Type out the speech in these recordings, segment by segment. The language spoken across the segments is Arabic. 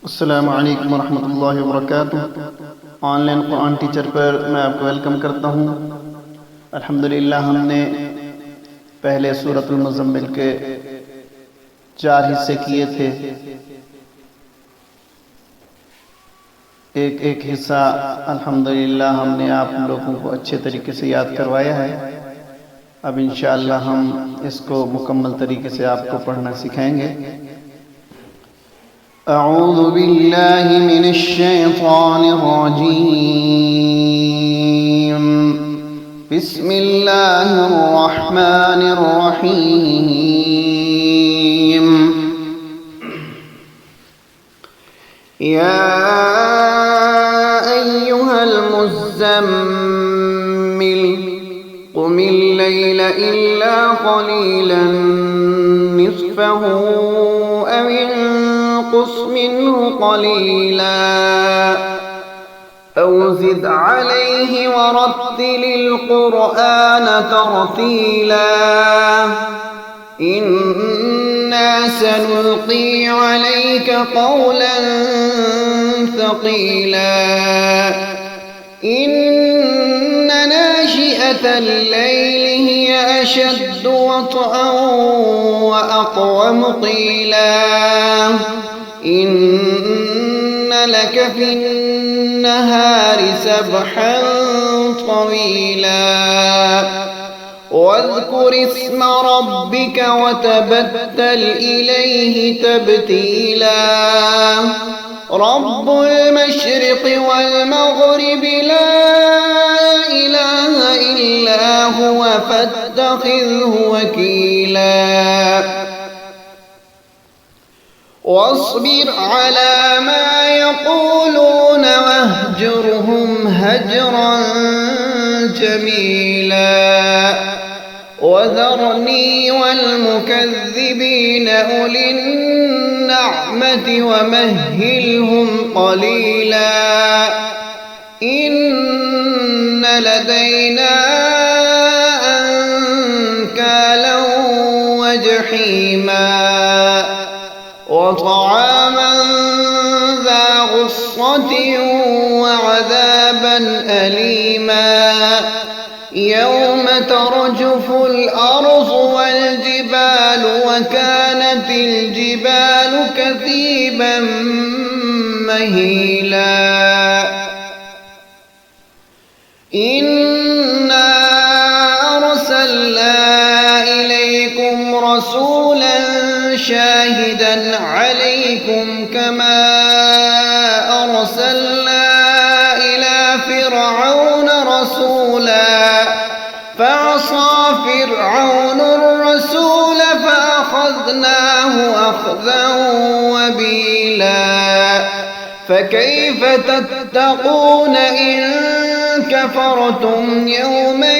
अस्सलामु अलैकुम वरहमतुल्लाहि वबरकातुह। ऑनलाइन कुरान टीचर पर मैं आपको वेलकम करता हूँ। अल्हम्दुलिल्लाह हमने पहले सूरतुल मुज़म्मिल के 4 हिस्से किए थे। एक एक हिस्सा अल्हम्दुलिल्लाह हमने आप लोगों को अच्छे तरीके से याद करवाया है। अब इंशाअल्लाह हम इसको मुकम्मल तरीके से आपको पढ़ना सिखाएंगे। अऊज़ु बिल्लाहि मिनश शैतानिर रजीम। बिस्मिल्लाहिर रहमानिर रहीम। या अय्युहल मुज़्ज़म्मिल क़ुमिल लैला इल्ला क़लीलन निस्फ़हु अव इंक़ुस मिन्हु क़लीला أو زد عليه ورتل القرآن ترتيلا إنا سنلقي عليك قولا ثقيلا إن ناشئة الليل هي أشد وطئا وأقوم قيلا إن لك في النهار سبحا طويلا واذكر اسم ربك وتبتل إليه تبتيلا رب المشرق والمغرب لا إله إلا هو فاتخذه وكيلا واصبر على ما يقولون واهجرهم هجرا جميلا وذرني والمكذبين أولي النعمة ومهلهم قليلا إن لدينا أنكالا وجحيما وطعاما ذا غصة وعذابا أليما يوم ترجف الأرض والجبال وكانت الجبال كثيبا مهيلا إنا أرسلنا إليكم رسولا شاهدا عليكم كما أرسلنا إلى فرعون رسولا فعصى فرعون الرسول فأخذناه أخذا وبيلا فكيف تتقون إن كفرتم يوما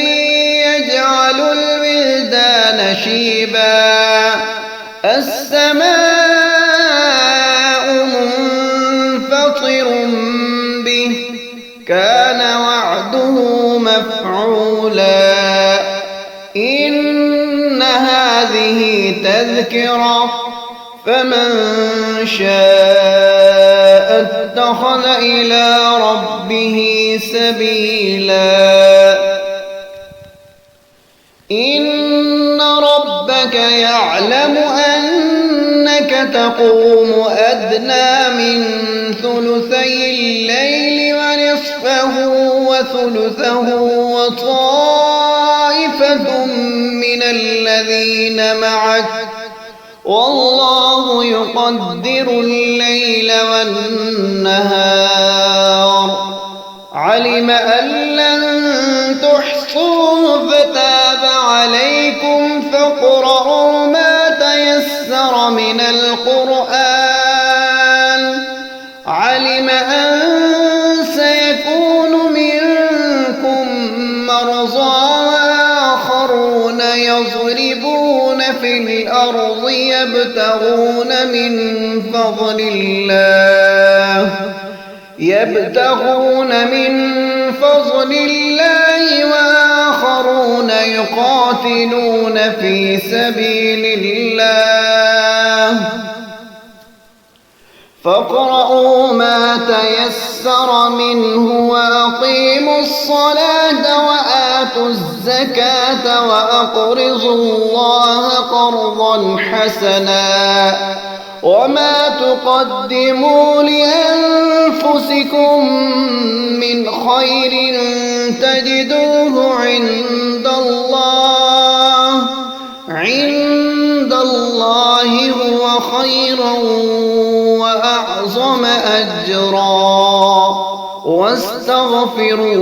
يجعل الولدان شيبا السماء منفطر به كان وعده مفعولا إن هذه تذكرة فمن شاء اتخذ إلى ربه سبيلا إن ربك يعلم أنك تقوم أدنى من ثلثي الليل ونصفه وثلثه وطائفة من الذين معك والله يقدر الليل والنهار علم أن لن تحصوه فتاب عليكم فاقرؤوا ما تيسر من القرآن علم أن سيكون منكم مرضى وآخرون يضربون في الأرض يبتغون من فضل الله وآخرون يقاتلون في سبيل الله فاقرؤوا ما تيسر منه وأقيموا الصلاة وآتوا الزكاة وأقرضوا الله قرضا حسنا وما تقدموا لأنفسكم من خير تجدوه عند الله هو خيرا وأعظم أجرا واستغفروا